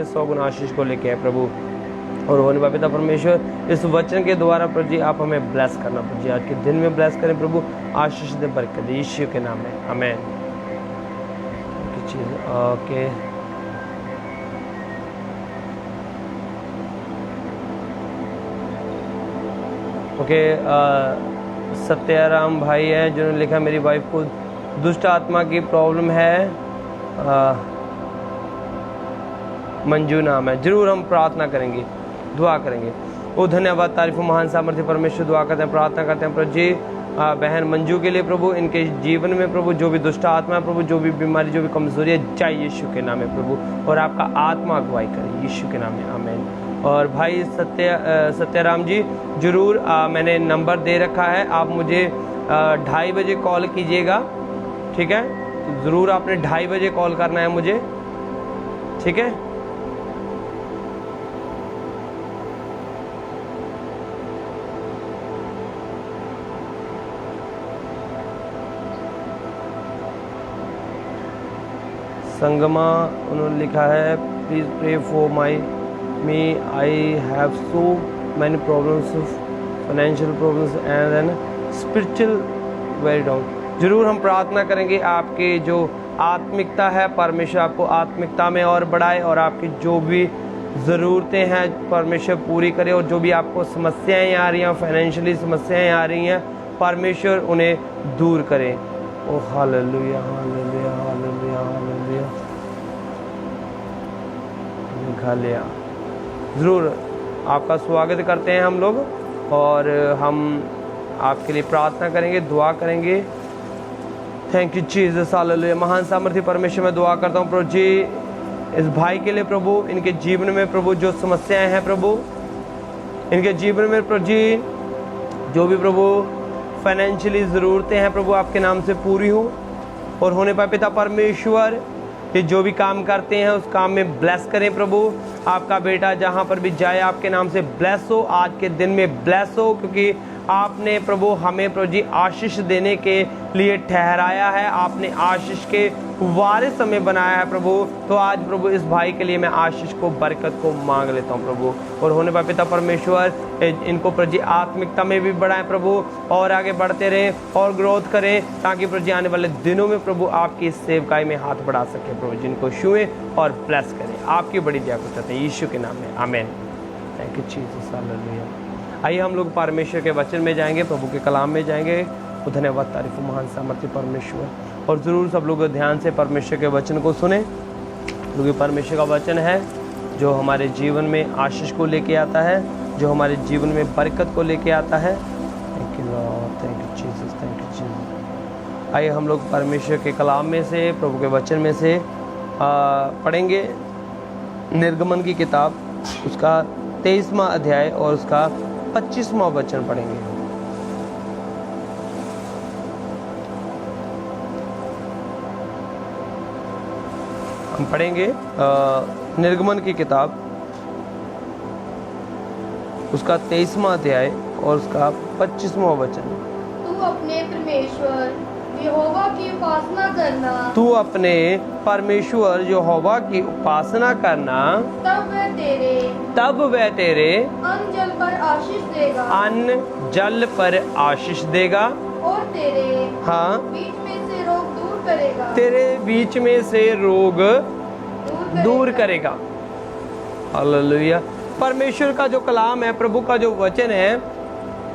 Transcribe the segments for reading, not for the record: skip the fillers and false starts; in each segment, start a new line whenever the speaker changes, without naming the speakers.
में 100 गुना आशीष को लेके आए प्रभु। और होने वाले पिता परमेश्वर, इस वचन के द्वारा प्रभु जी आप हमें ब्लेस करना प्रभु जी, आज के दिन में ब्लेस करें प्रभु, आशीष दे, बरकत दे, यीशु के नाम में आमेन। ओके, सत्याराम भाई है जिन्होंने लिखा मेरी वाइफ को दुष्ट आत्मा की प्रॉब्लम है, मंजू नाम है। जरूर हम प्रार्थना करेंगे, दुआ करेंगे। ओ धन्यवाद, तारीफ महान सामर्थ्य परमेश्वर, दुआ करते हैं, प्रार्थना करते हैं प्रभु जी बहन मंजू के लिए प्रभु, इनके जीवन में प्रभु जो भी दुष्ट आत्मा है प्रभु, जो भी बीमारी, जो भी कमजोरी है, जाए यीशु के नाम में प्रभु, और आपका आत्मा अगुवाई करे यीशु के नाम में आमीन। और भाई सत्याराम जी जरूर मैंने नंबर दे रखा है, आप मुझे 2:30 बजे कॉल कीजिएगा, ठीक है? तो ज़रूर आपने 2:30 बजे कॉल करना है मुझे, ठीक है? संगमा उन्होंने लिखा है please pray for me, I have so many problems, financial problems and then spiritual very down. जरूर हम प्रार्थना करेंगे, आपके जो आत्मिकता है परमेश्वर आपको आत्मिकता में और बढ़ाए, और आपकी जो भी ज़रूरतें हैं परमेश्वर पूरी करे, और जो भी आपको समस्याएं आ रही हैं, फाइनेंशियली समस्याएं आ रही हैं, परमेश्वर उन्हें दूर करे। Oh hallelujah hallelujah hallelujah hallelujah hallelujah. ज़रूर आपका स्वागत करते हैं हम लोग, और हम आपके लिए प्रार्थना करेंगे, दुआ करेंगे। Thank you Jesus, hallelujah. महान सामर्थ्य परमेश्वर मैं दुआ करता हूँ प्रभु जी इस भाई के लिए प्रभु, इनके जीवन में प्रभु जो समस्याएं हैं प्रभु, इनके जीवन में प्रभु जी जो भी प्रभु फाइनेंशियली ज़रूरतें हैं प्रभु आपके नाम से पूरी हो, और होने पर पिता परमेश्वर ये जो भी काम करते हैं उस काम में ब्लेस करें प्रभु। आपका बेटा जहाँ पर भी जाए आपके नाम से ब्लेस हो, आज के दिन में ब्लेस हो, क्योंकि आपने प्रभु हमें प्रभु जी आशीष देने के लिए ठहराया है, आपने आशीष के वारिस हमें बनाया है प्रभु। तो आज प्रभु इस भाई के लिए मैं आशीष को, बरकत को मांग लेता हूँ प्रभु, और होने पर पिता परमेश्वर इनको प्रभु जी आत्मिकता में भी बढ़ाएं प्रभु, और आगे बढ़ते रहें और ग्रोथ करें, ताकि प्रभु जी आने वाले दिनों में प्रभु आपकी इस सेवकाई में हाथ बढ़ा सके प्रभु, जिनको छुएं और ब्लेस करें। आपकी बड़ी दया को चाहते हैं यीशु के नाम में आमीन। Thank you Jesus, hallelujah. आइए हम लोग परमेश्वर के वचन में जाएंगे, प्रभु के कलाम में जाएंगे। तो धन्यवाद, तारीफ महान सामर्थ्य परमेश्वर, और ज़रूर सब लोग ध्यान से परमेश्वर के वचन को सुने, क्योंकि परमेश्वर का वचन है जो हमारे जीवन में आशीष को लेके आता है, जो हमारे जीवन में बरकत को लेके आता है। Thank you Lord, thank you Jesus, thank you Jesus. आइए हम लोग परमेश्वर के कलाम में से, प्रभु के वचन में से पढ़ेंगे निर्गमन की किताब, उसका 23वां अध्याय और उसका 25वां वचन पढ़ेंगे। हम पढ़ेंगे निर्गमन की किताब, उसका 23वां अध्याय और उसका 25वां वचन।
तू अपने परमेश्वर यहोवा की उपासना करना,
तू अपने परमेश्वर यहोवा की उपासना करना, तब वह तेरे
अन्न जल पर आशीष देगा,
अन्न जल पर आशीष देगा,
और तेरे
हाँ
बीच में से रोग दूर करेगा,
तेरे बीच में से रोग दूर करेगा। हालेलुया। परमेश्वर का जो कलाम है, प्रभु का जो वचन है,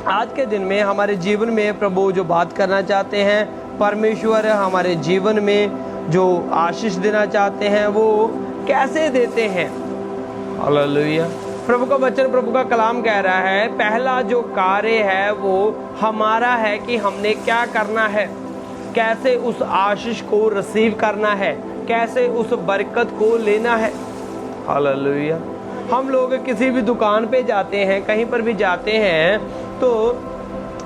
आज के दिन में हमारे जीवन में प्रभु जो बात करना चाहते हैं, परमेश्वर हमारे जीवन में जो आशीष देना चाहते हैं वो कैसे देते हैं। हालेलुया। प्रभु का वचन, प्रभु का कलाम कह रहा है, पहला जो कार्य है वो हमारा है कि हमने क्या करना है, कैसे उस आशीष को रिसीव करना है, कैसे उस बरकत को लेना है। हालेलुया। हम लोग किसी भी दुकान पे जाते हैं, कहीं पर भी जाते हैं, तो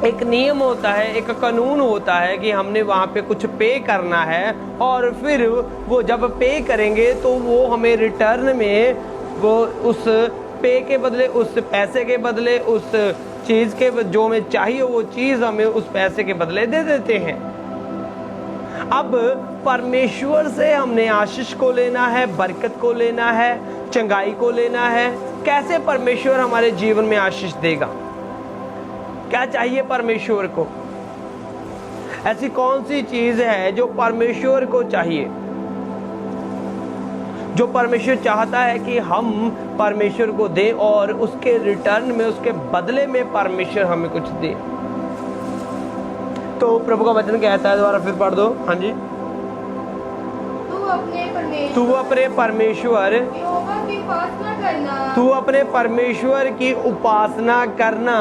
एक नियम होता है, एक कानून होता है कि हमने वहाँ पे कुछ पे करना है, और फिर वो जब पे करेंगे तो वो हमें रिटर्न में वो उस पे के बदले, उस पैसे के बदले, उस चीज़ के जो हमें चाहिए वो चीज़ हमें उस पैसे के बदले दे देते हैं। अब परमेश्वर से हमने आशीष को लेना है, बरकत को लेना है, चंगाई को लेना है, कैसे परमेश्वर हमारे जीवन में आशीष देगा, क्या चाहिए परमेश्वर को, ऐसी कौन सी चीज है जो परमेश्वर को चाहिए, जो परमेश्वर चाहता है कि हम परमेश्वर को दें और उसके रिटर्न में, उसके बदले में परमेश्वर हमें कुछ दे। तो प्रभु का वचन कहता है, दोबारा फिर पढ़ दो। हाँ जी। तू अपने परमेश्वर
यहोवा की उपासना करना,
तू अपने परमेश्वर की उपासना करना।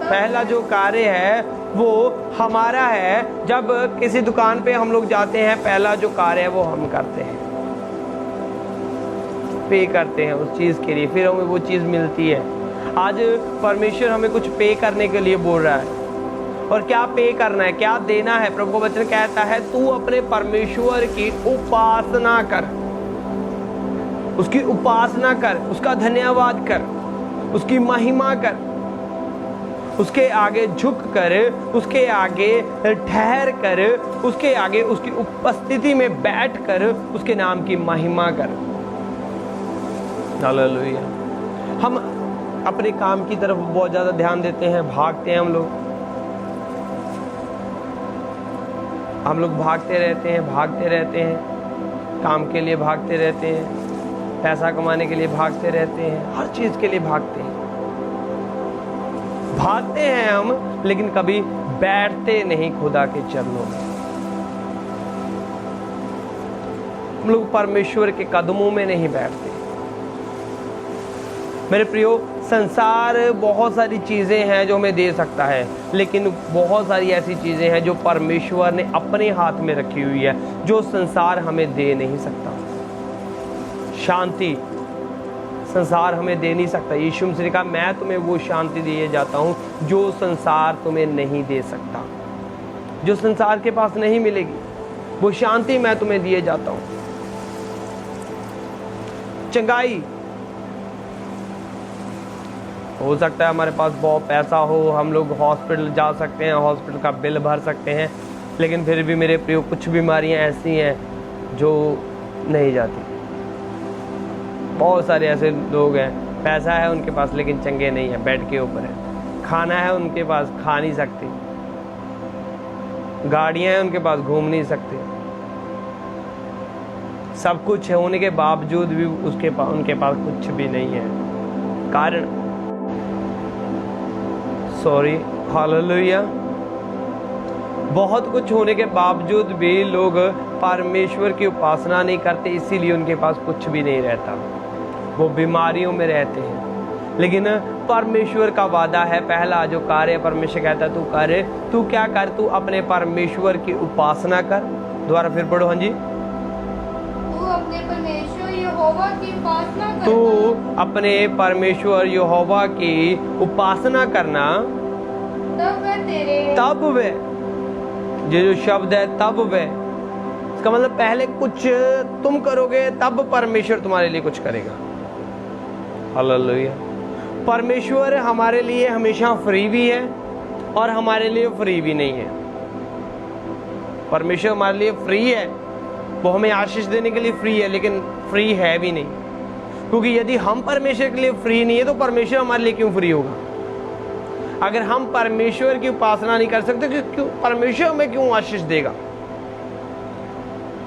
पहला जो कार्य है वो हमारा है। जब किसी दुकान पे हम लोग जाते हैं, पहला जो कार्य है वो हम करते हैं, पे करते हैं उस चीज के लिए, फिर हमें वो चीज मिलती है। आज परमेश्वर हमें कुछ पे करने के लिए बोल रहा है, और क्या पे करना है, क्या देना है। प्रभु का वचन कहता है तू अपने परमेश्वर की उपासना कर, उसकी उपासना कर, उसका धन्यवाद कर, उसकी महिमा कर, उसके आगे झुक कर, उसके आगे ठहर कर, उसके आगे उसकी उपस्थिति में बैठ कर उसके नाम की महिमा कर। हालेलुया। हम अपने काम की तरफ बहुत ज्यादा ध्यान देते हैं, भागते हैं हम लोग भागते रहते हैं, काम के लिए भागते रहते हैं, पैसा कमाने के लिए भागते रहते हैं, हर चीज के लिए भागते हैं हम, लेकिन कभी बैठते नहीं खुदा के चरणों में। हम लोग परमेश्वर के कदमों में नहीं बैठते। मेरे प्रियो, संसार बहुत सारी चीज़ें हैं जो हमें दे सकता है, लेकिन बहुत सारी ऐसी चीज़ें हैं जो परमेश्वर ने अपने हाथ में रखी हुई है, जो संसार हमें दे नहीं सकता। शांति संसार हमें दे नहीं सकता। यीशु मसीह ने कहा, मैं तुम्हें वो शांति दिए जाता हूँ जो संसार तुम्हें नहीं दे सकता, जो संसार के पास नहीं मिलेगी, वो शांति मैं तुम्हें दिए जाता हूँ। चंगाई, हो सकता है हमारे पास बहुत पैसा हो, हम लोग हॉस्पिटल जा सकते हैं, हॉस्पिटल का बिल भर सकते हैं, लेकिन फिर भी मेरे प्रियो कुछ बीमारियां ऐसी हैं जो नहीं जाती। बहुत सारे ऐसे लोग हैं, पैसा है उनके पास लेकिन चंगे नहीं है, बेड के ऊपर है। खाना है उनके पास, खा नहीं सकते। गाड़ियां हैं उनके पास, घूम नहीं सकते। सब कुछ है होने के बावजूद भी उनके पास कुछ भी नहीं है। कारण हालेलुया, बहुत कुछ होने के बावजूद भी लोग परमेश्वर की उपासना नहीं करते, इसीलिए उनके पास कुछ भी नहीं रहता, वो बीमारियों में रहते हैं। लेकिन परमेश्वर का वादा है, पहला जो कार्य परमेश्वर कहता है तू कर, तू क्या कर, तू अपने परमेश्वर की उपासना कर। दोबारा फिर पढ़ो। हाँ जी।
तू अपने परमेश्वर यहोवा की उपासना करना,
तू अपने परमेश्वर यहोवा की उपासना करना, तब वे, ये जो शब्द है तब वे, इसका मतलब पहले कुछ तुम करोगे तब परमेश्वर तुम्हारे लिए कुछ करेगा। हालेलुया। परमेश्वर हमारे लिए हमेशा फ्री भी है और हमारे लिए फ्री भी नहीं है। परमेश्वर हमारे लिए फ्री है, वो हमें आशीष देने के लिए फ्री है, लेकिन फ्री है भी नहीं, क्योंकि यदि हम परमेश्वर के लिए फ्री नहीं है तो परमेश्वर हमारे लिए क्यों फ्री होगा। अगर हम परमेश्वर की उपासना नहीं कर सकते तो क्यों परमेश्वर हमें क्यों आशीष देगा।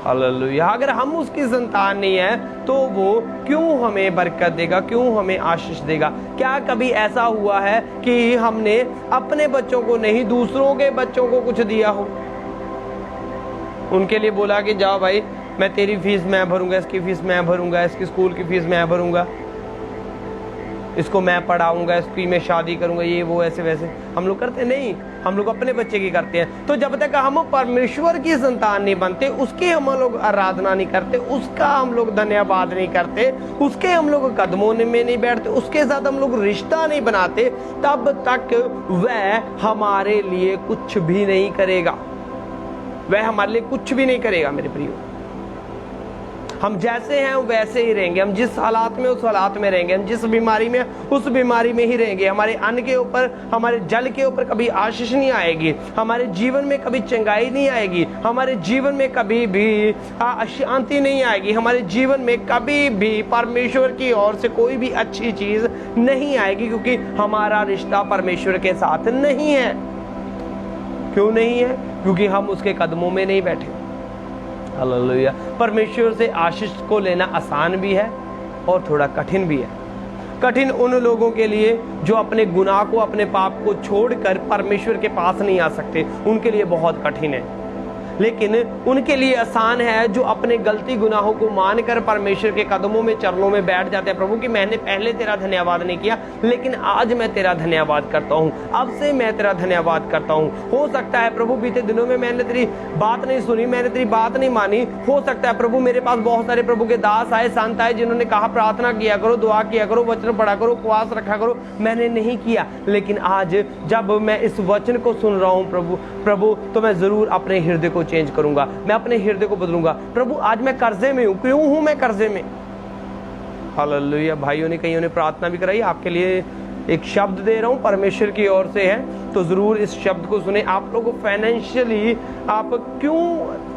हालेलुया। अगर हम उसकी संतान नहीं है तो वो क्यों हमें बरकत देगा, क्यों हमें आशीष देगा। क्या कभी ऐसा हुआ है कि हमने अपने बच्चों को नहीं, दूसरों के बच्चों को कुछ दिया हो, उनके लिए बोला कि जाओ भाई, मैं तेरी फीस मैं भरूंगा, इसकी फीस मैं भरूंगा, इसकी स्कूल की फीस मैं भरूंगा, इसको मैं पढ़ाऊंगा, इसकी मैं शादी करूंगा, ये वो ऐसे वैसे हम लोग करते नहीं, हम लोग अपने बच्चे की करते हैं। तो जब तक हम परमेश्वर की संतान नहीं बनते, उसकी हम लोग आराधना नहीं करते, उसका हम लोग धन्यवाद नहीं करते, उसके हम लोग कदमों में नहीं बैठते, उसके साथ हम लोग रिश्ता नहीं बनाते, तब तक वह हमारे लिए कुछ भी नहीं करेगा। वह हमारे लिए कुछ भी नहीं करेगा। मेरे प्रियो, हम जैसे हैं वैसे ही रहेंगे, हम जिस हालात में उस हालात में रहेंगे, हम जिस बीमारी में उस बीमारी में ही रहेंगे। हमारे अन्न के ऊपर, हमारे जल के ऊपर कभी आशीष नहीं आएगी, हमारे जीवन में कभी चंगाई नहीं आएगी, हमारे जीवन में कभी भी अशांति नहीं आएगी, हमारे जीवन में कभी भी परमेश्वर की ओर से कोई भी अच्छी चीज नहीं आएगी, क्योंकि हमारा रिश्ता परमेश्वर के साथ नहीं है। क्यों नहीं है? क्योंकि हम उसके कदमों में नहीं बैठे। हालेलुया। परमेश्वर से आशीष को लेना आसान भी है और थोड़ा कठिन भी है। कठिन उन लोगों के लिए जो अपने गुनाह को, अपने पाप को छोड़कर परमेश्वर के पास नहीं आ सकते, उनके लिए बहुत कठिन है। लेकिन उनके लिए आसान है जो अपने गलती गुनाहों को मानकर परमेश्वर के कदमों में, चरणों में बैठ जाते हैं। प्रभु कि मैंने पहले तेरा धन्यवाद नहीं किया, लेकिन आज मैं तेरा धन्यवाद करता हूँ, अब से मैं तेरा धन्यवाद करता हूँ। हो सकता है प्रभु बीते दिनों में मैंने तेरी बात नहीं सुनी, मैंने तेरी बात नहीं मानी। हो सकता है प्रभु मेरे पास बहुत सारे प्रभु के दास आए, संत आए, जिन्होंने कहा प्रार्थना किया करो, दुआ किया करो, वचन पढ़ा करो, उपवास रखा करो, मैंने नहीं किया। लेकिन आज जब मैं इस वचन को सुन रहा हूँ प्रभु, तो मैं जरूर अपने हृदय को चेंज करूंगा, मैं अपने हृदय को बदलूंगा। प्रभु आज मैं कर्जे में हूं, क्यों हूं मैं कर्जे में? हालेलुया। भाइयों ने, कईयों ने प्रार्थना भी कराई। आपके लिए एक शब्द दे रहा हूं, परमेश्वर की ओर से है, तो जरूर इस शब्द को सुने। आप लोगों को फाइनेंशियली आप क्यों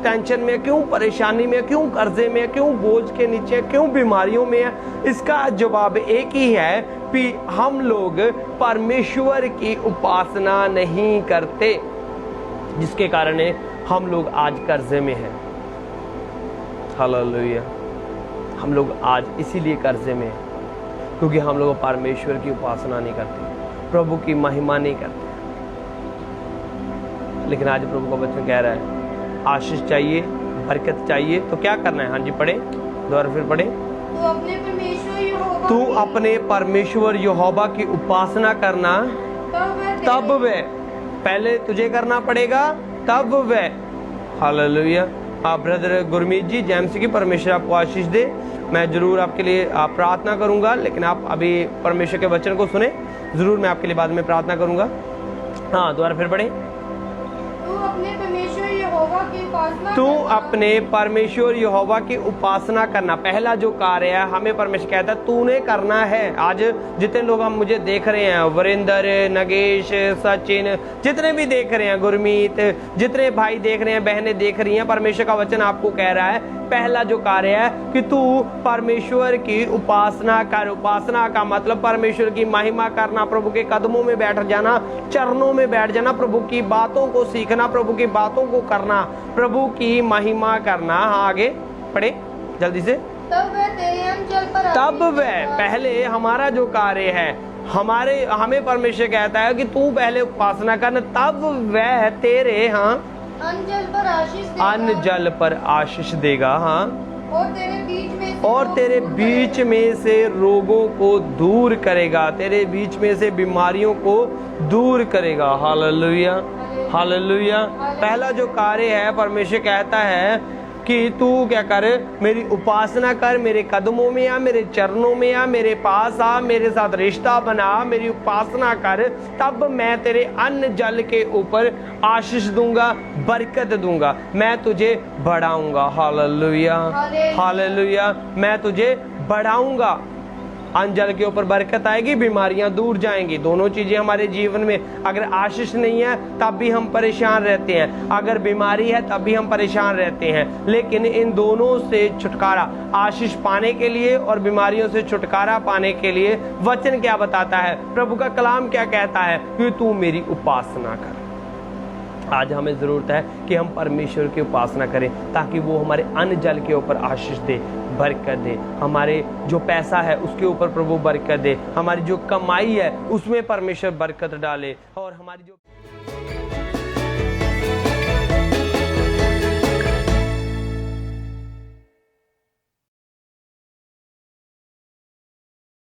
टेंशन में, क्यों परेशानी में, क्यों कर्जे में, क्यों बोझ के नीचे, क्यों बीमारियों में है? इसका जवाब एक ही है कि हम लोग परमेश्वर की उपासना नहीं करते, जिसके कारण हम लोग आज कर्जे में हैं। हालेलुया। हम लोग आज इसीलिए कर्जे में हैं क्योंकि हम लोग परमेश्वर की उपासना नहीं करते, प्रभु की महिमा नहीं करते। लेकिन आज प्रभु का वचन कह रहा है आशीष चाहिए, बरकत चाहिए, तो क्या करना है? हाँ जी, पढ़े, दोबारा फिर पढ़े। तू अपने परमेश्वर यहोवा की उपासना करना, तब वह, पहले तुझे करना पड़ेगा, तब वह। हालेलुया। आप ब्रदर गुरमीत जी, जेम्स की, परमेश्वर आपको आशीष दे। मैं जरूर आपके लिए प्रार्थना करूंगा, लेकिन आप अभी परमेश्वर के वचन को सुने, जरूर मैं आपके लिए बाद में प्रार्थना करूंगा। हाँ, दोबारा फिर पढ़े। तू अपने परमेश्वर यहोवा की उपासना करना। पहला जो कार्य है हमें परमेश्वर कहता है तूने करना है। आज जितने लोग हम मुझे देख रहे हैं, वरिंदर, नगेश, सचिन, जितने भी देख रहे हैं, गुरमीत, जितने भाई देख रहे हैं, बहनें देख रही हैं, परमेश्वर का वचन आपको कह रहा है पहला जो कार्य है कि तू परमेश्वर की उपासना कर। उपासना का मतलब परमेश्वर की महिमा करना, प्रभु के कदमों में बैठ जाना, चरणों में बैठ जाना, प्रभु की बातों को सीखना, प्रभु की बातों को करना, प्रभु की महिमा करना। हाँ, आगे पढ़े जल्दी से। तब वह, पहले हमारा जो कार्य है, हमें परमेश्वर कहता है कि तू पहले उपासना करना, तब वह तेरे अन्न जल पर आशीष देगा। हाँ, और तेरे बीच में से रोगों को दूर करेगा, तेरे बीच में से बीमारियों को दूर करेगा। Hallelujah, hallelujah. पहला जो कार्य है, परमेश्वर कहता है कि तू क्या कर, मेरी उपासना कर, मेरे कदमों में आ, मेरे चरणों में आ, मेरे पास आ, मेरे साथ रिश्ता बना, मेरी उपासना कर, तब मैं तेरे अन्न जल के ऊपर आशीष दूंगा, बरकत दूंगा, मैं तुझे बढ़ाऊंगा। Hallelujah, hallelujah. मैं तुझे बढ़ाऊंगा, अन्न जल के ऊपर बरकत आएगी, बीमारियां दूर जाएंगी। दोनों चीजें हमारे जीवन में, अगर आशीष नहीं है तब भी हम परेशान रहते हैं, अगर बीमारी है तब भी हम परेशान रहते हैं। लेकिन इन दोनों से छुटकारा, आशीष पाने के लिए और बीमारियों से छुटकारा पाने के लिए वचन क्या बताता है, प्रभु का कलाम क्या कहता है कि तू मेरी उपासना कर। आज हमें ज़रूरत है कि हम परमेश्वर की उपासना करें ताकि वो हमारे अन्न जल के ऊपर आशीष दे, बरकत दे। हमारे जो पैसा है उसके ऊपर प्रभु बरकत दे, हमारी जो कमाई है उसमें परमेश्वर बरकत डाले, और हमारी जो